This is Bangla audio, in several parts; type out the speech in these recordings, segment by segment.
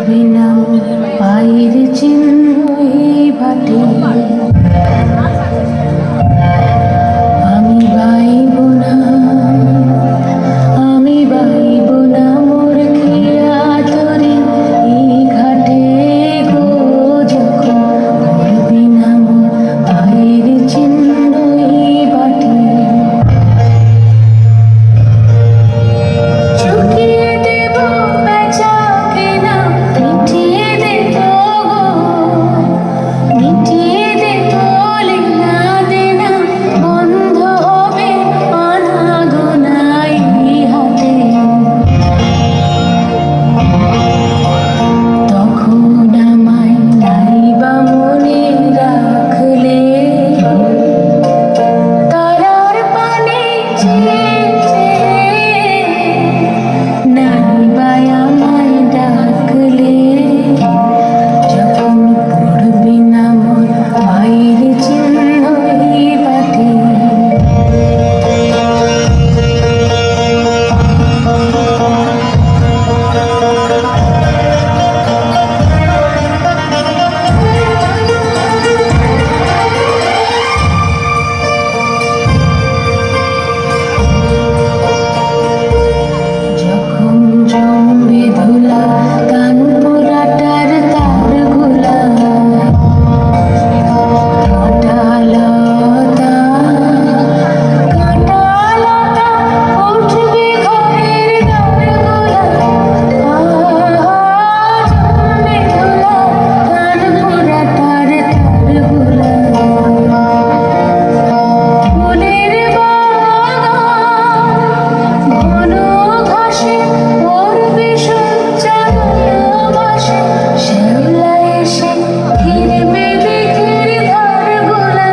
বিনা পায়ের চিহ্ন এই বাটে আমি বাইব না, আমি বাইব না মোর খেয়া তরে এই ঘাটে গো যখন করবি না মোর পায়ের চিহ্ন এই বাটে চুকিয়ে দেব বেচা কেনা মিটিয়ে দেব গো মিটিয়ে দেব লীলা দেনা বন্ধ হবে আনাগোনায় হাতে তখন আমায় নাইবা মনে রাখলে তারার পানে চেয়ে নাইবা আমায় ডাকলে যখন পড়বি না মোর পায়ের চিহ্ন এই বাটে যখন জমবে ধুলা কান পোড়াটার তার গোলা কাঁটালতা কাঁটালতা উঠবে ঘরের দরগোলা জমবে ধুলা কান পোড়াটার তার গোলা ফুলের বাগান ঘন ঘাসে পড়বে সজ্জা ভালোবাসে শ্যাওলা এসে ঘিরবে দিঘির ধারগুলা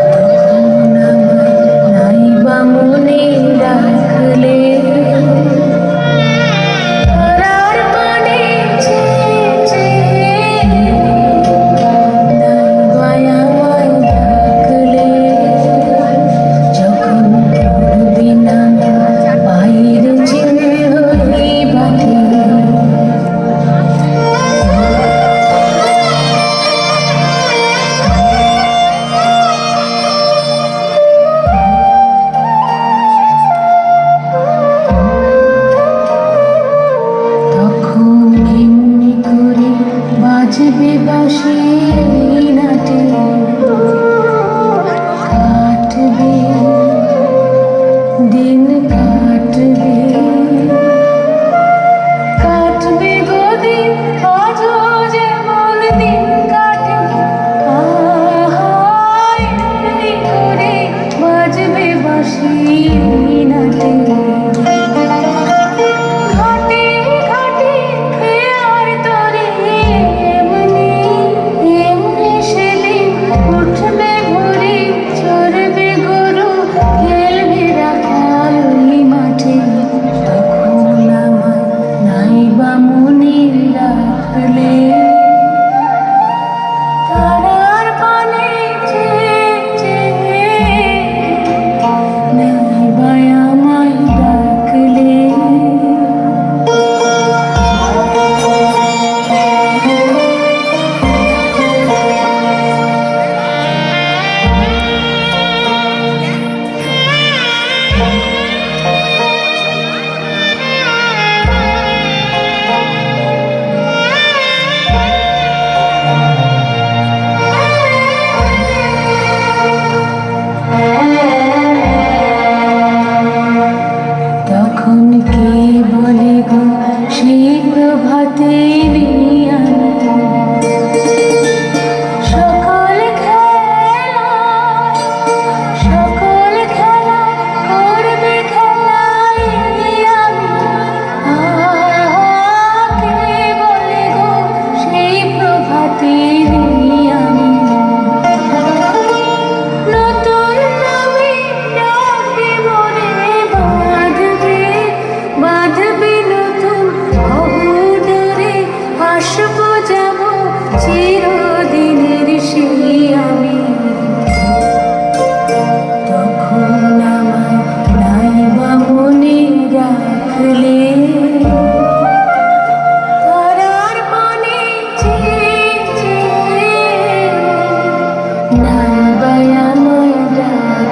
তখন আমায় নাইবা মনে রাখলে তারার পানে চেয়ে নাইবা আমায় ডাকলে যখন পড়বি না পায়ের চিহ্ন এই বাটে তখন এমনি করে বাজবে বাঁশি এই নাটে কাটবে দিন কাটবে কাটবে গো দিন আজও যেমন দিন কাটে এমনি করে বাজবে বাঁশি এই নাটে ঘাটে ঘাটে খেয়ার তরে এমনি এমনি সেদিন উঠবে ভোরে চড়বে গরু খেলবে রাখাল ওই মাঠে তখন আমায় নাইবা মনে রাখলে তারার পানে চেয়ে নাইবা আমায় ডাকলে তখন কে বলে গো সেই প্রভাতে বিয়ানে সকল খেলা করবে খেলায় আমি কে বলে গো সেই প্রভাতে আমি নতুন নামে ডাকবে মনে বাঁধবে বাঁধবে নতুন অহুদরে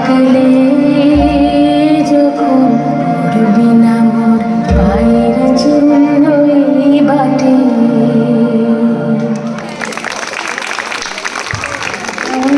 ডাকলে